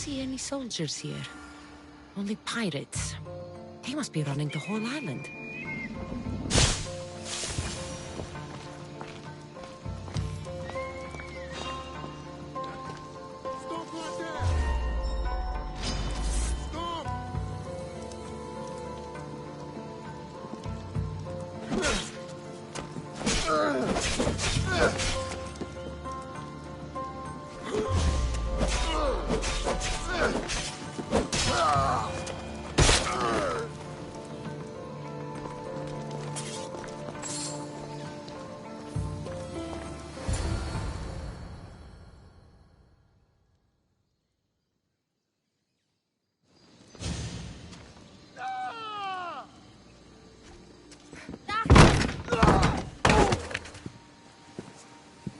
see any soldiers here. Only pirates. They must be running the whole island.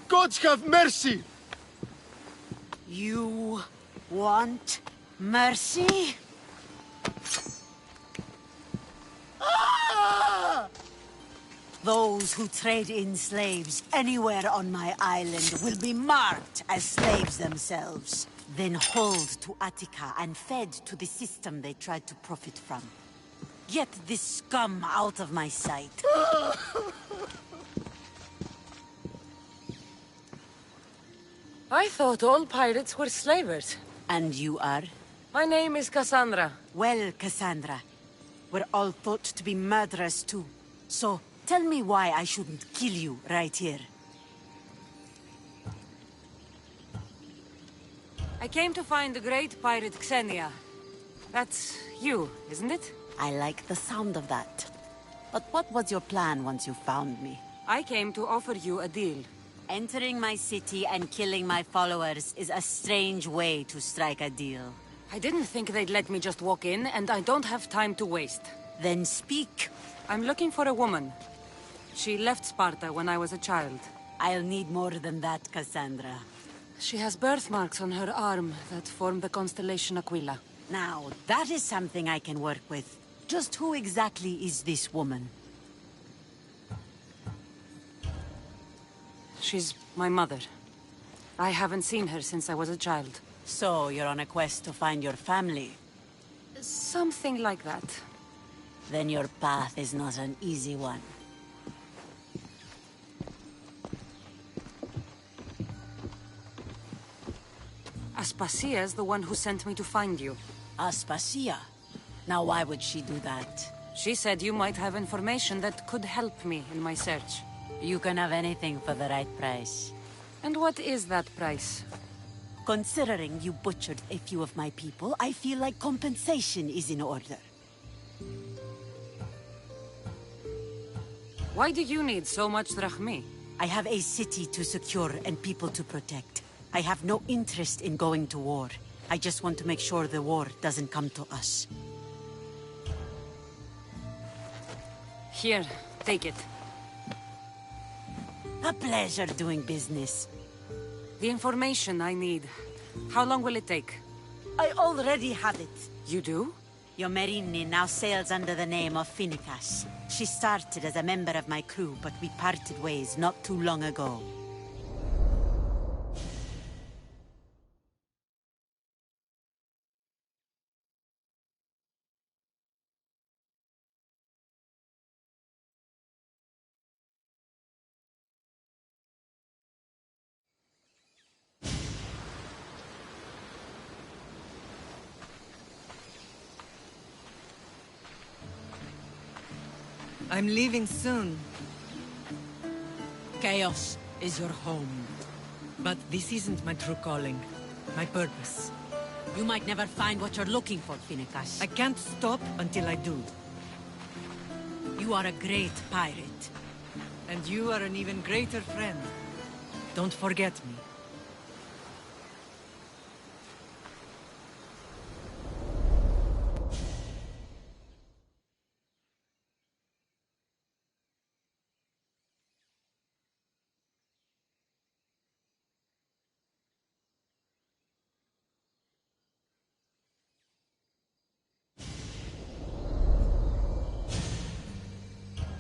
Gods have mercy! You want mercy? Those who trade in slaves anywhere on my island will be marked as slaves themselves, then hauled to Attica and fed to the system they tried to profit from. Get this scum out of my sight. I thought all pirates were slavers. And you are? My name is Cassandra. Well, Cassandra, we're all thought to be murderers too. So, tell me why I shouldn't kill you right here. I came to find the great pirate Xenia. That's you, isn't it? I like the sound of that. But what was your plan once you found me? I came to offer you a deal. Entering my city and killing my followers is a strange way to strike a deal. I didn't think they'd let me just walk in, and I don't have time to waste. Then speak. I'm looking for a woman. She left Sparta when I was a child. I'll need more than that, Cassandra. She has birthmarks on her arm that form the constellation Aquila. Now, that is something I can work with. Just who exactly is this woman? She's my mother. I haven't seen her since I was a child. So, you're on a quest to find your family? Something like that. Then your path is not an easy one. Aspasia's the one who sent me to find you. Aspasia? Now why would she do that? She said you might have information that could help me in my search. You can have anything for the right price. And what is that price? Considering you butchered a few of my people, I feel like compensation is in order. Why do you need so much drachmi? I have a city to secure and people to protect. I have no interest in going to war. I just want to make sure the war doesn't come to us. Here, take it. A pleasure doing business. The information I need. How long will it take? I already have it. You do? Yomerini now sails under the name of Finicas. She started as a member of my crew, but we parted ways not too long ago. I'm leaving soon. Chaos is your home. But this isn't my true calling. My purpose. You might never find what you're looking for, Finicas. I can't stop until I do. You are a great pirate. And you are an even greater friend. Don't forget me.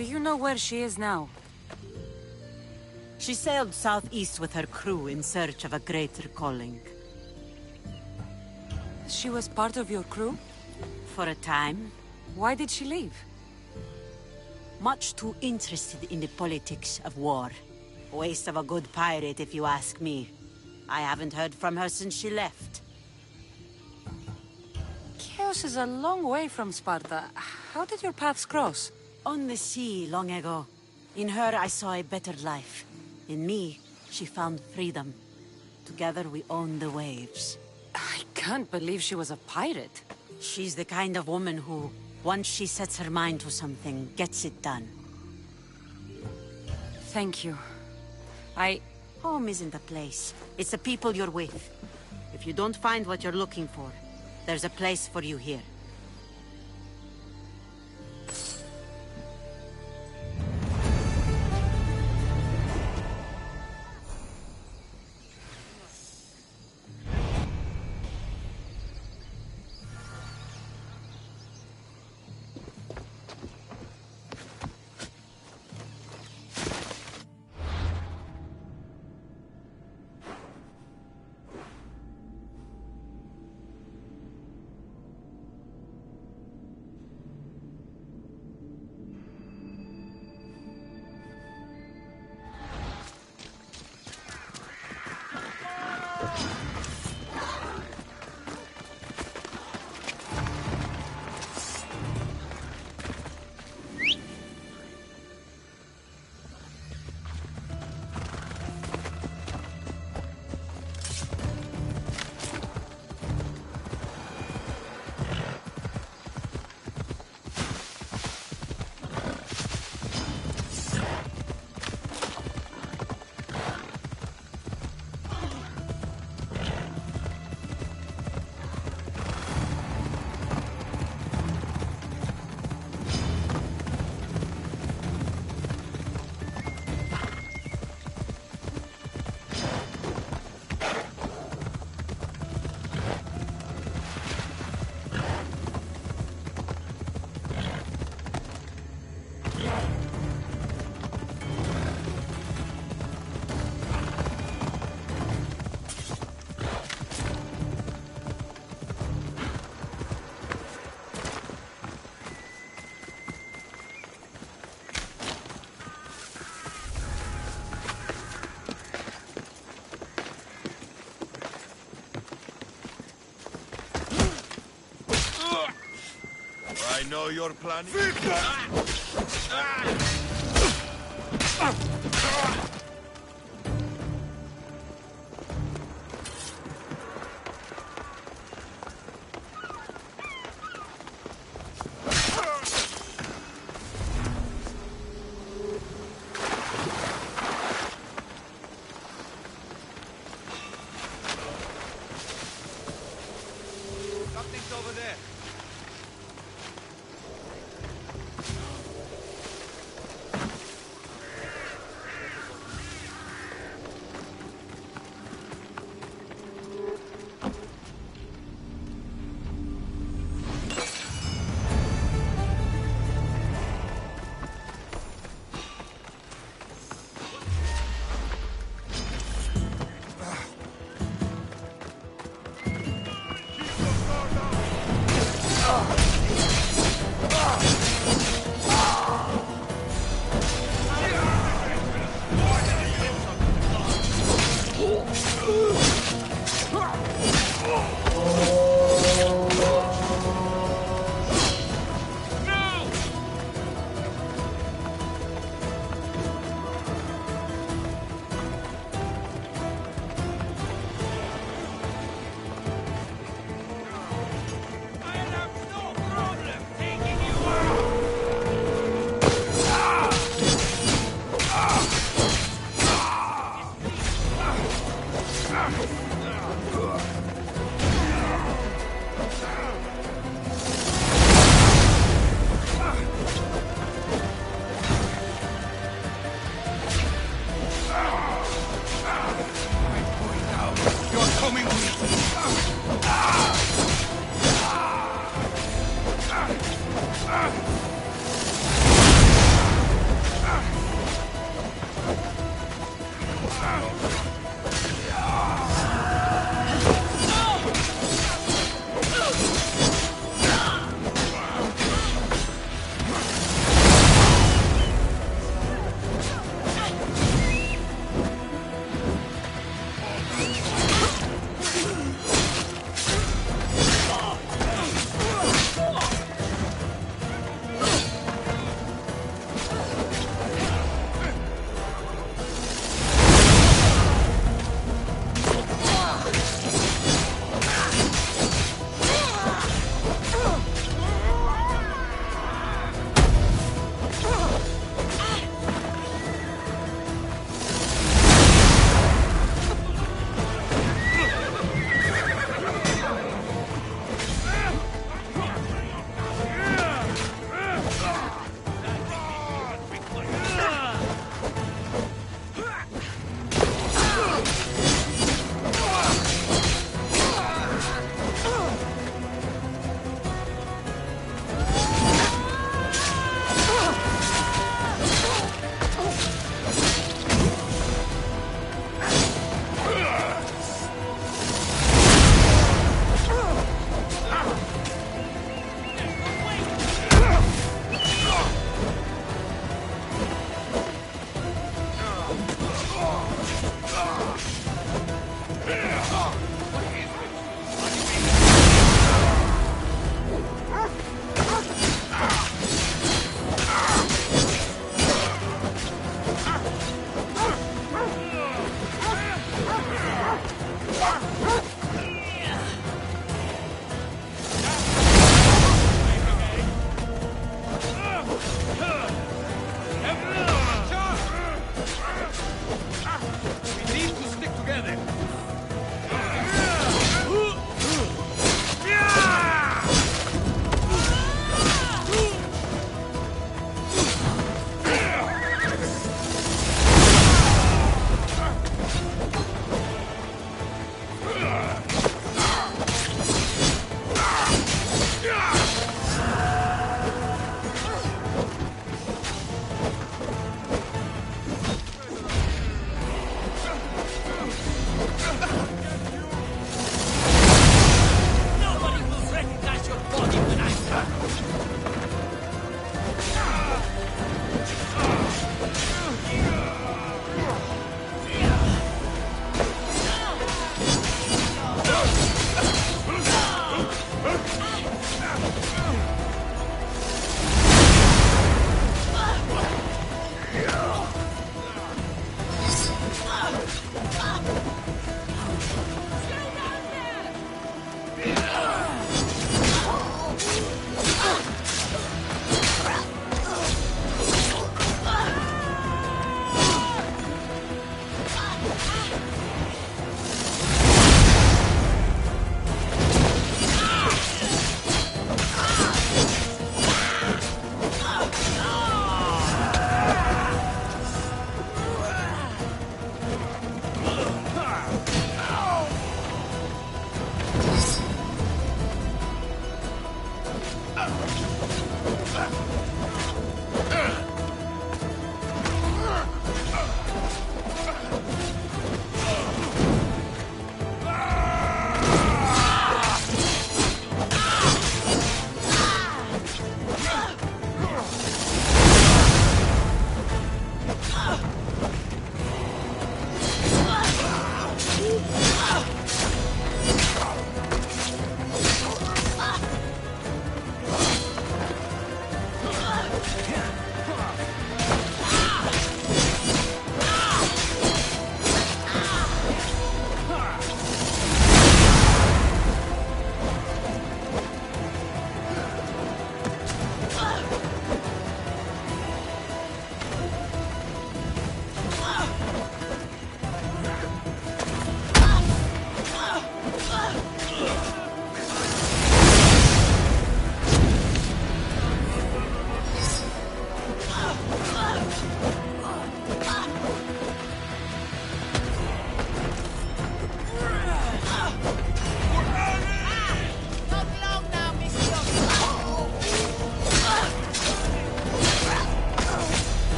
Do you know where she is now? She sailed southeast with her crew in search of a greater calling. She was part of your crew? For a time. Why did she leave? Much too interested in the politics of war. Waste of a good pirate, if you ask me. I haven't heard from her since she left. Chaos is a long way from Sparta. How did your paths cross? On the sea, long ago. In her, I saw a better life. In me, she found freedom. Together, we own the waves. I can't believe she was a pirate. She's the kind of woman who, once she sets her mind to something, gets it done. Thank you. Home isn't a place. It's the people you're with. If you don't find what you're looking for, there's a place for you here. I know you're planning. Something's over there.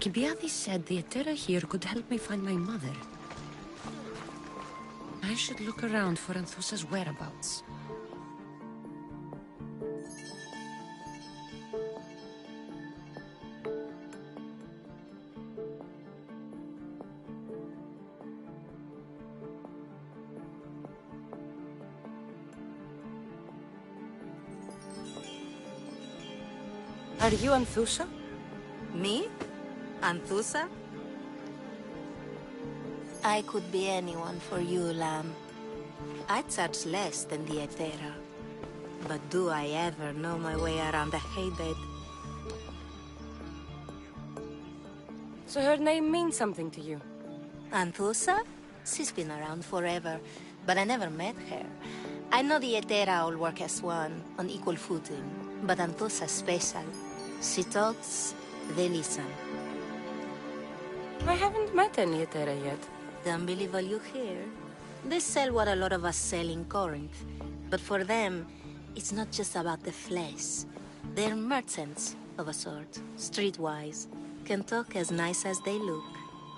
Alcibiades said the Etera here could help me find my mother. I should look around for Anthusa's whereabouts. Are you Anthusa? Me? Anthusa? I could be anyone for you, Lamb. I charge less than the Etera. But do I ever know my way around a haybed? So her name means something to you? Anthusa? She's been around forever, but I never met her. I know the Etera all work as one, on equal footing, but Anthusa's special. She talks, they listen. I haven't met any Etera yet. Don't believe all you hear. They sell what a lot of us sell in Corinth, but for them, it's not just about the flesh. They're merchants, of a sort, streetwise. Can talk as nice as they look.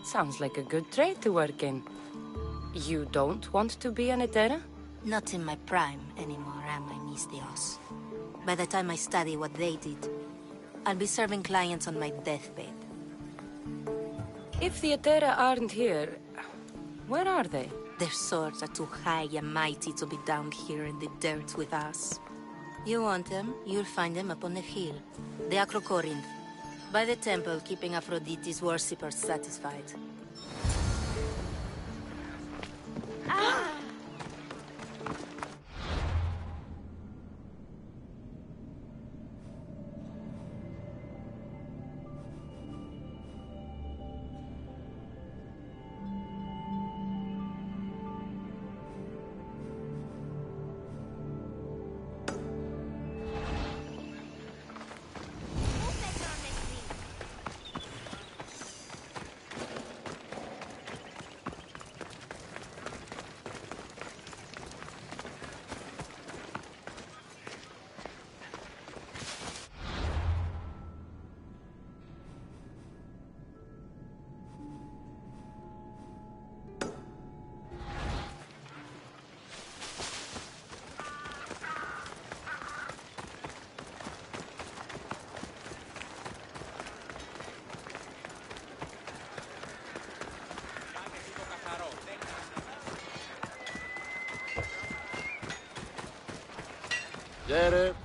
Sounds like a good trade to work in. You don't want to be an Etera? Not in my prime anymore, am I, Miss Dios? By the time I study what they did, I'll be serving clients on my deathbed. If the Etera aren't here, where are they? Their swords are too high and mighty to be down here in the dirt with us. You want them, you'll find them up on the hill. The Acrocorinth. By the temple, keeping Aphrodite's worshippers satisfied. Get it?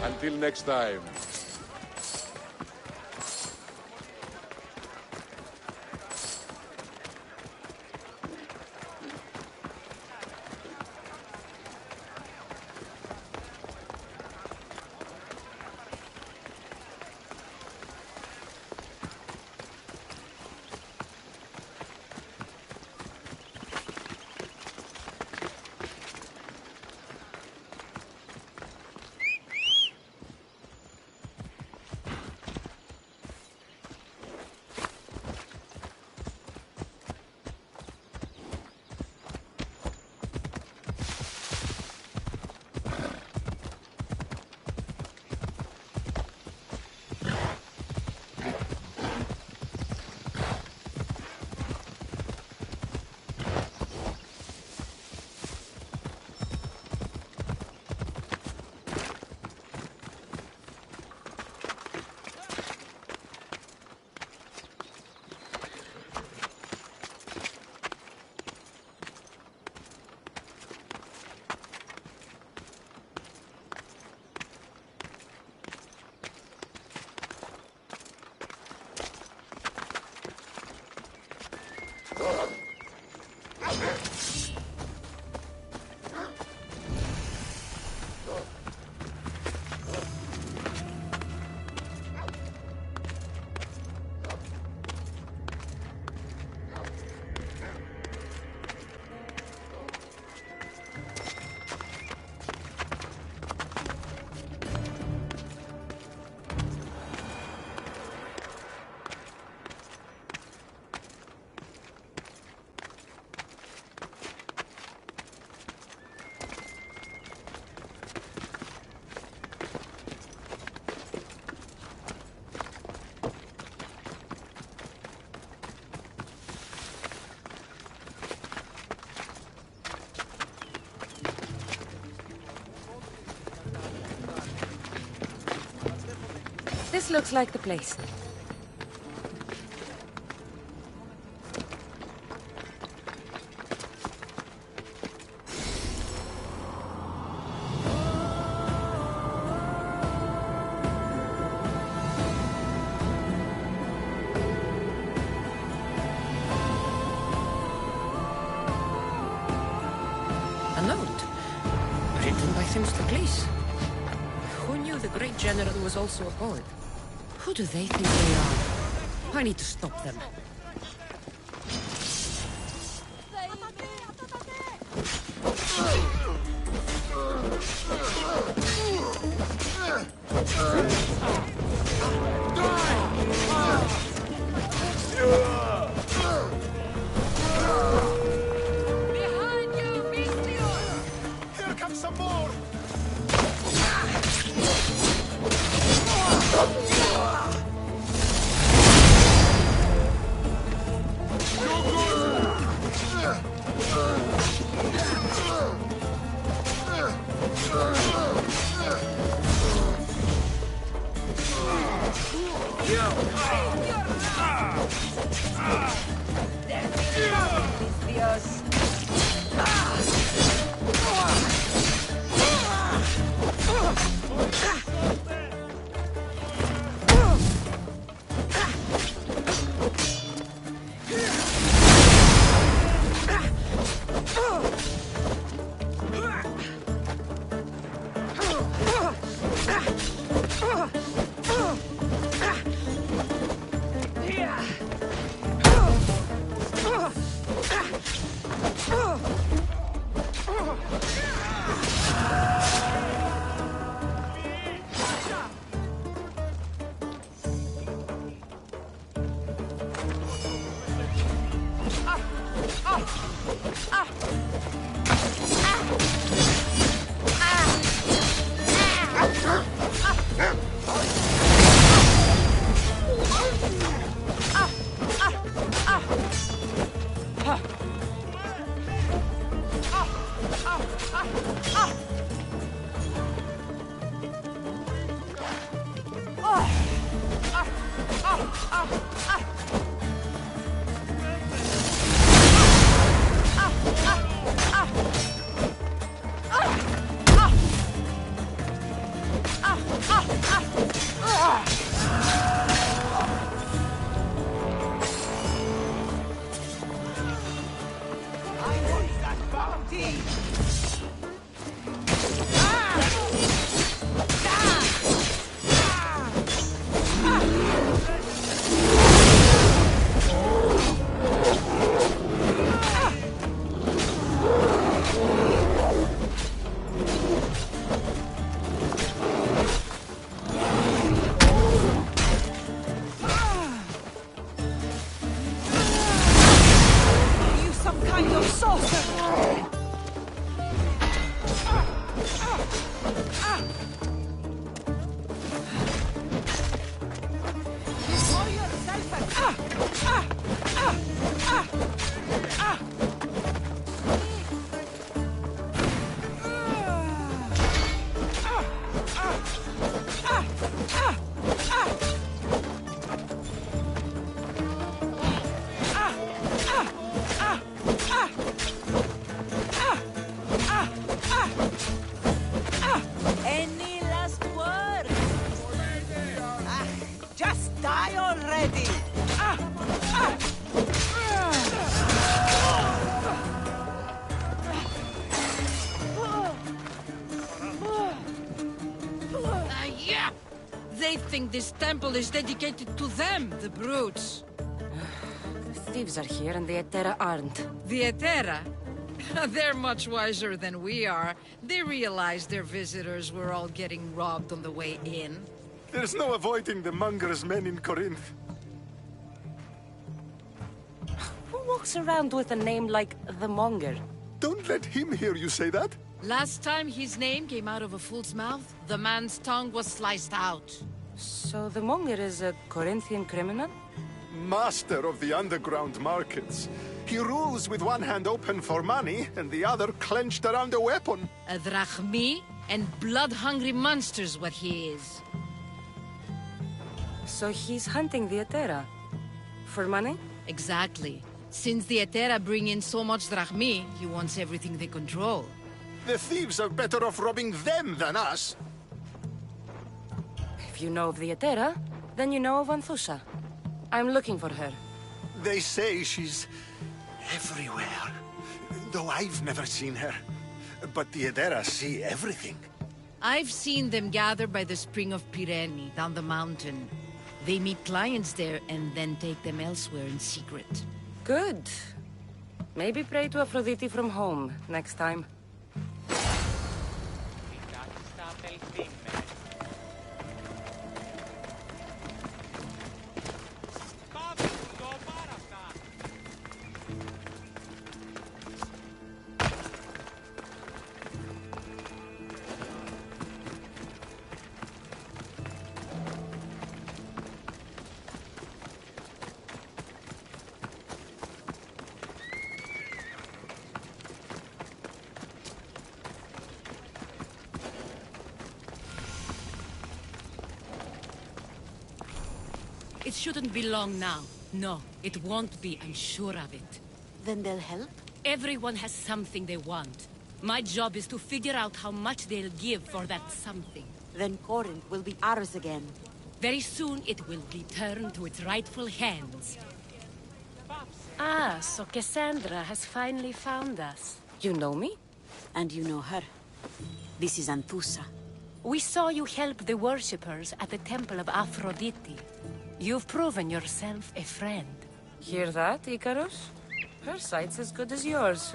Until next time. This looks like the place. A note. Written by Themistocles. Who knew the great general was also a poet? Who do they think they are? I need to stop them. Here comes some more! They think this temple is dedicated to them, the brutes. The thieves are here and the Etera aren't. The Etera? They're much wiser than we are. They realized their visitors were all getting robbed on the way in. There's no avoiding the monger's men in Corinth. Who walks around with a name like the Monger? Don't let him hear you say that. Last time his name came out of a fool's mouth, the man's tongue was sliced out. So the Monger is a Corinthian criminal? Master of the underground markets. He rules with one hand open for money and the other clenched around a weapon. A drachmi and blood-hungry monster's what he is. So he's hunting the Etera. For money? Exactly. Since the Etera bring in so much drachmi, he wants everything they control. The thieves are better off robbing them than us. If you know of the Etera, then you know of Anthusa. I'm looking for her. They say she's everywhere, though I've never seen her. But the Edera see everything. I've seen them gather by the spring of Pireni, down the mountain. They meet clients there and then take them elsewhere in secret. Good. Maybe pray to Aphrodite from home next time. It shouldn't be long now. No, it won't be, I'm sure of it. Then they'll help? Everyone has something they want. My job is to figure out how much they'll give for that something. Then Corinth will be ours again. Very soon it will return to its rightful hands. Ah, so Cassandra has finally found us. You know me? And you know her. This is Anthusa. We saw you help the worshippers at the Temple of Aphrodite. You've proven yourself a friend. Hear that, Icarus? Her sight's as good as yours.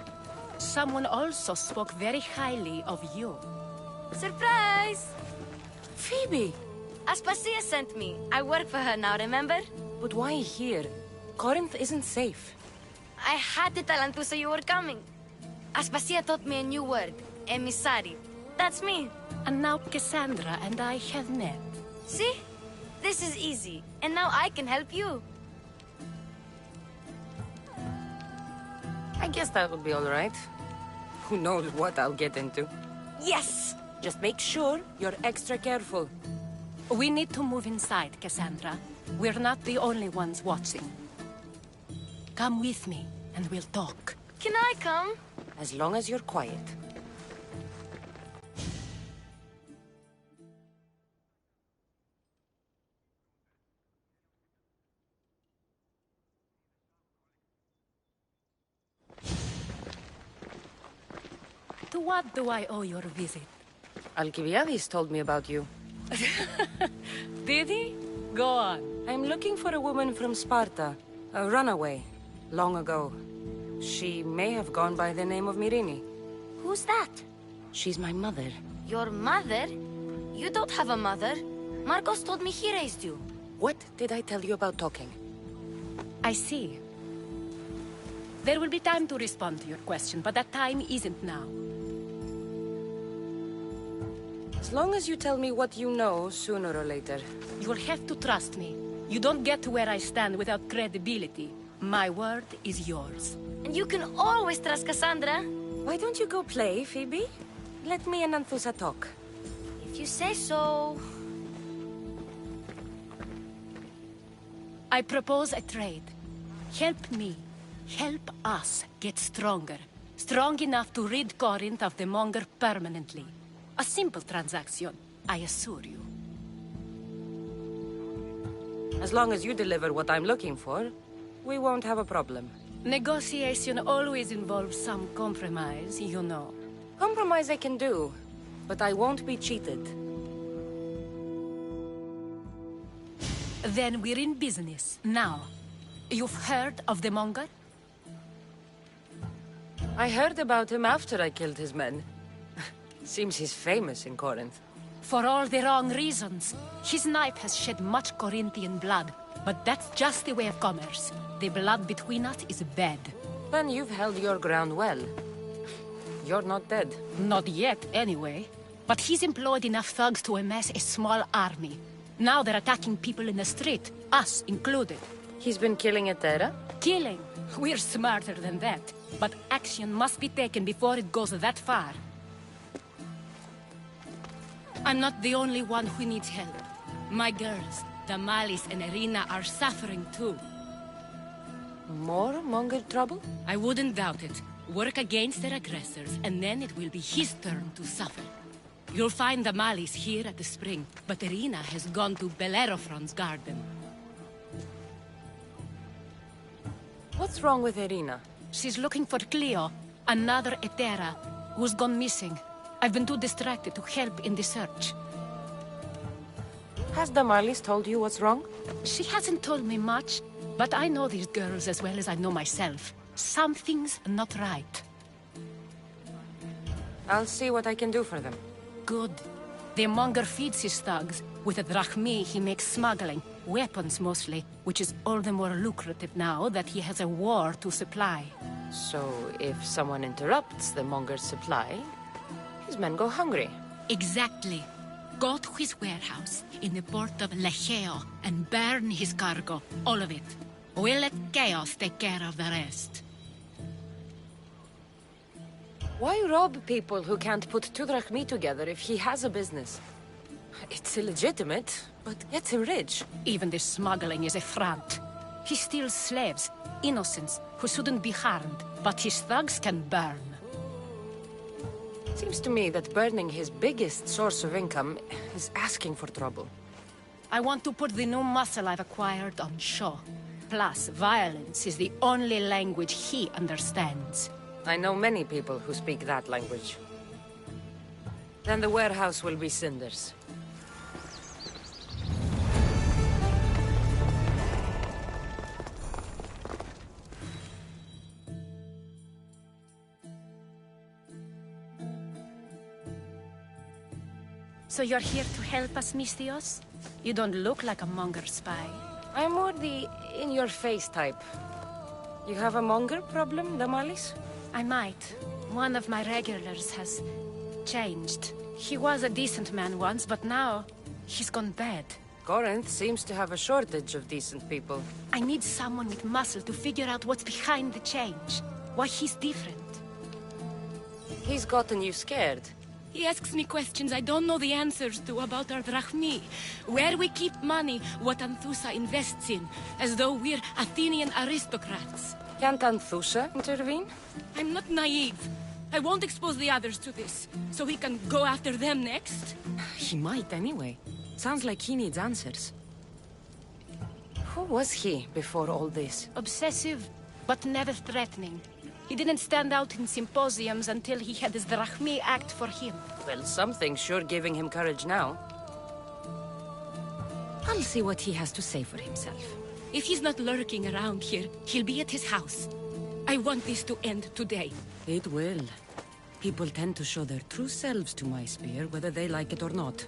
Someone also spoke very highly of you. Surprise! Phoebe! Aspasia sent me. I work for her now, remember? But why here? Corinth isn't safe. I had to tell Anthusa you were coming. Aspasia taught me a new word. Emissary. That's me. And now Cassandra and I have met. See? This is easy. And now I can help you. I guess that would be all right. Who knows what I'll get into. Yes! Just make sure you're extra careful. We need to move inside, Cassandra. We're not the only ones watching. Come with me, and we'll talk. Can I come? As long as you're quiet. To what do I owe your visit? Alcibiades told me about you. Did he? Go on. I'm looking for a woman from Sparta. A runaway. Long ago. She may have gone by the name of Myrine. Who's that? She's my mother. Your mother? You don't have a mother. Marcos told me he raised you. What did I tell you about talking? I see. There will be time to respond to your question, but that time isn't now. As long as you tell me what you know, sooner or later. You'll have to trust me. You don't get to where I stand without credibility. My word is yours. And you can always trust Cassandra. Why don't you go play, Phoebe? Let me and Anthusa talk. If you say so. I propose a trade. Help me. Help us get stronger. Strong enough to rid Corinth of the Monger permanently. A simple transaction, I assure you. As long as you deliver what I'm looking for, we won't have a problem. Negotiation always involves some compromise, you know. Compromise I can do, but I won't be cheated. Then we're in business. Now, you've heard of the Monger? I heard about him after I killed his men. Seems he's famous in Corinth. For all the wrong reasons. His knife has shed much Corinthian blood, but that's just the way of commerce. The blood between us is bad. Then you've held your ground well. You're not dead. Not yet, anyway. But he's employed enough thugs to amass a small army. Now they're attacking people in the street, us included. He's been killing Etera? Killing? We're smarter than that. But action must be taken before it goes that far. I'm not the only one who needs help. My girls, Damalis and Irina are suffering too. More Monger trouble? I wouldn't doubt it. Work against their aggressors, and then it will be his turn to suffer. You'll find Damalis here at the spring, but Irina has gone to Bellerophon's garden. What's wrong with Irina? She's looking for Cleo, another Etera, who's gone missing. I've been too distracted to help in the search. Has Damalis told you what's wrong? She hasn't told me much, but I know these girls as well as I know myself. Something's not right. I'll see what I can do for them. Good. The Monger feeds his thugs. With the drachmi, he makes smuggling. Weapons, mostly. Which is all the more lucrative now that he has a war to supply. So, if someone interrupts the Monger's supply, his men go hungry. Exactly. Go to his warehouse in the port of Lecheo and burn his cargo. All of it. We'll let chaos take care of the rest. Why rob people who can't put 2 drachmi together if he has a business? It's illegitimate, but gets him rich. Even the smuggling is a front. He steals slaves, innocents, who shouldn't be harmed, but his thugs can burn. Seems to me that burning his biggest source of income is asking for trouble. I want to put the new muscle I've acquired on show. Plus, violence is the only language he understands. I know many people who speak that language. Then the warehouse will be cinders. So you're here to help us, Misthios? You don't look like a Monger spy. I'm more the in-your-face type. You have a Monger problem, Damalis? I might. One of my regulars has changed. He was a decent man once, but now he's gone bad. Corinth seems to have a shortage of decent people. I need someone with muscle to figure out what's behind the change. Why he's different. He's gotten you scared. He asks me questions I don't know the answers to about our drachmi. Where we keep money, what Anthusa invests in. As though we're Athenian aristocrats. Can't Anthusa intervene? I'm not naive. I won't expose the others to this. So he can go after them next? He might anyway. Sounds like he needs answers. Who was he before all this? Obsessive, but never threatening. He didn't stand out in symposiums until he had his drachmi act for him. Well, something's sure giving him courage now. I'll see what he has to say for himself. If he's not lurking around here, he'll be at his house. I want this to end today. It will. People tend to show their true selves to my spear, whether they like it or not.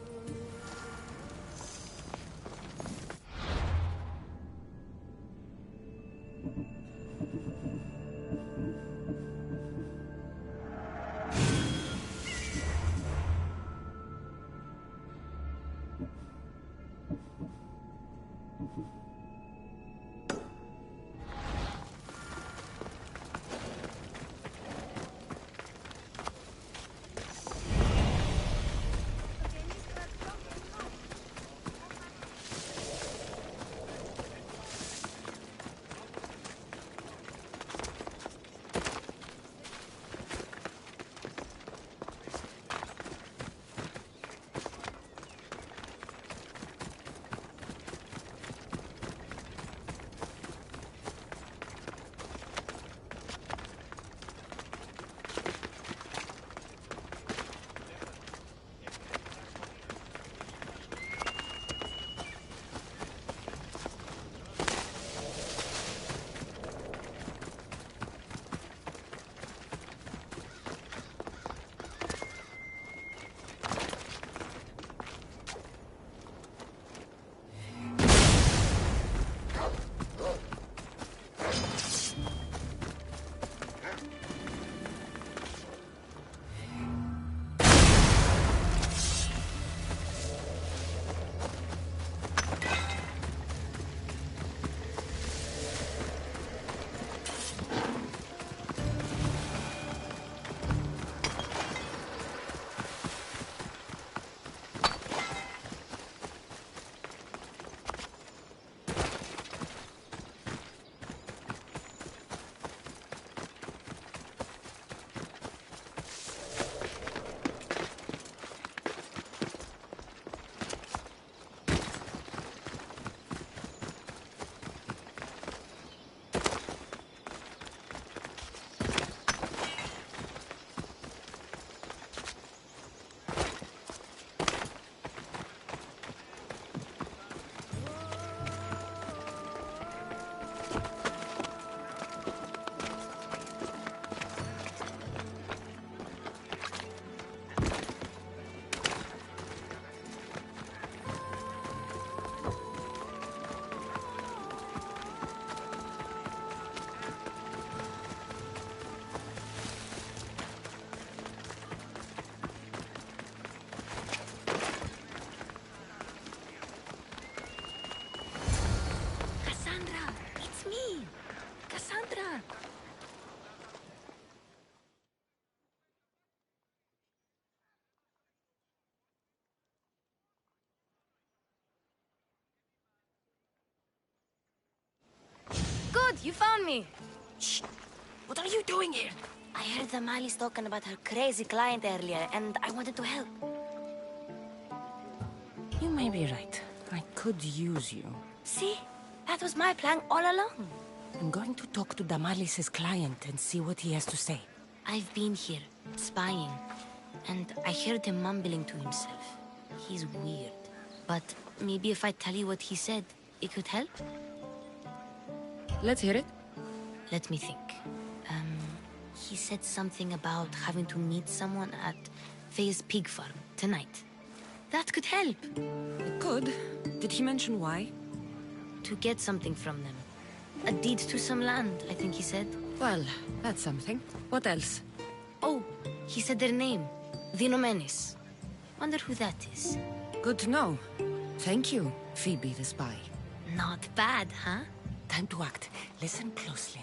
you found me. Shh! What are you doing here? I heard the Mali's talking about her crazy client earlier, and I wanted to help. You may be right. I could use you. See? That was my plan all along. I'm going to talk to Damalis's client and see what he has to say. I've been here, spying, and I heard him mumbling to himself. He's weird. But maybe if I tell you what he said, it could help? Let's hear it. Let me think. He said something about having to meet someone at Faye's pig farm tonight. That could help. It could. Did he mention why? To get something from them. A deed to some land, I think he said. Well, that's something. What else? Oh, he said their name. The Nomenis. Wonder who that is. Good to know. Thank you, Phoebe the spy. Not bad, huh? Time to act. Listen closely.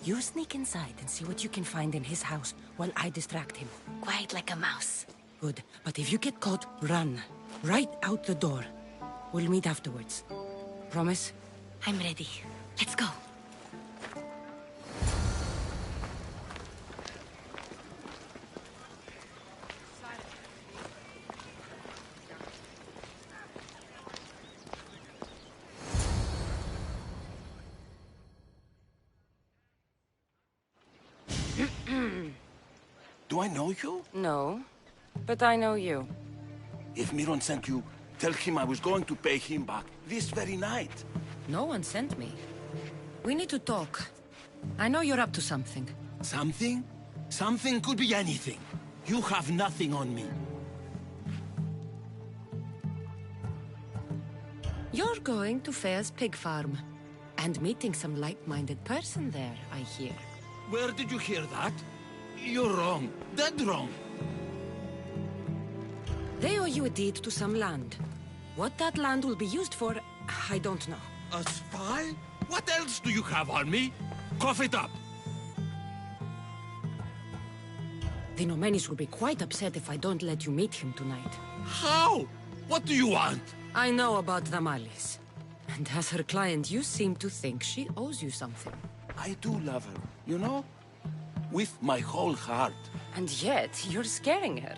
You sneak inside and see what you can find in his house while I distract him. Quiet like a mouse. Good. But if you get caught, run. Right out the door. We'll meet afterwards. Promise? I'm ready. Let's go. Do I know you? No, but I know you. If Miron sent you, tell him I was going to pay him back this very night. No one sent me. We need to talk. I know you're up to something. Something? Something could be anything. You have nothing on me. You're going to Faye's pig farm. And meeting some like-minded person there, I hear. Where did you hear that? You're wrong. Dead wrong. They owe you a deed to some land. What that land will be used for, I don't know. A spy? What else do you have on me? Cough it up. The Nomenis will be quite upset if I don't let you meet him tonight. How? What do you want? I know about Damalis. And as her client, you seem to think she owes you something. I do love her, you know? With my whole heart. And yet, you're scaring her.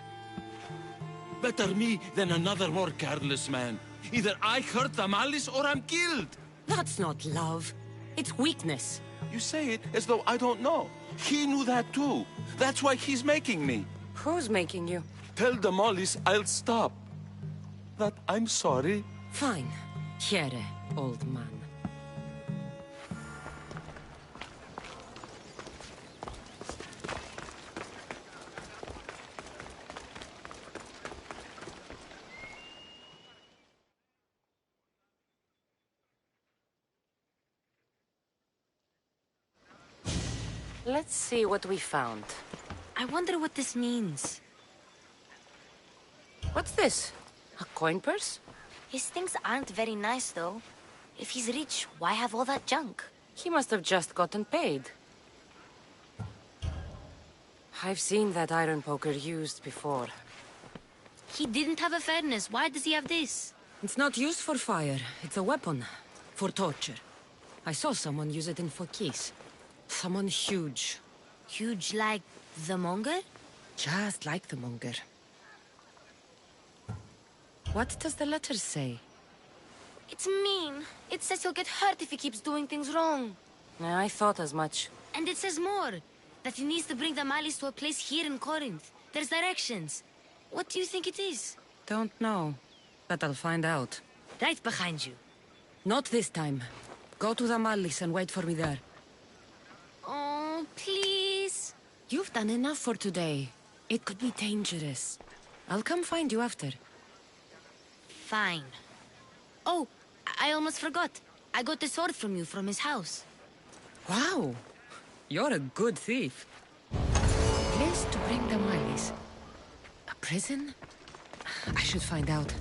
Better me than another more careless man. Either I hurt Damalis or I'm killed. That's not love. It's weakness. You say it as though I don't know. He knew that too. That's why he's making me. Who's making you? Tell Damalis I'll stop. That I'm sorry. Fine. Here, old man. Let's see what we found. I wonder what this means. What's this? A coin purse? His things aren't very nice, though. If he's rich, why have all that junk? He must have just gotten paid. I've seen that iron poker used before. He didn't have a furnace. Why does he have this? It's not used for fire. It's a weapon. For torture. I saw someone use it in Fokis. Someone huge. Huge like the Monger? Just like the Monger. What does the letter say? It's mean. It says he'll get hurt if he keeps doing things wrong. I thought as much. And it says more. That he needs to bring the Malis to a place here in Corinth. There's directions. What do you think it is? Don't know. But I'll find out. Right behind you. Not this time. Go to the Malis and wait for me there. Oh, please. You've done enough for today. It could be dangerous. I'll come find you after. Fine. Oh, I almost forgot. I got the sword from you from his house. Wow. You're a good thief. Place to bring the Malis. A prison? I should find out.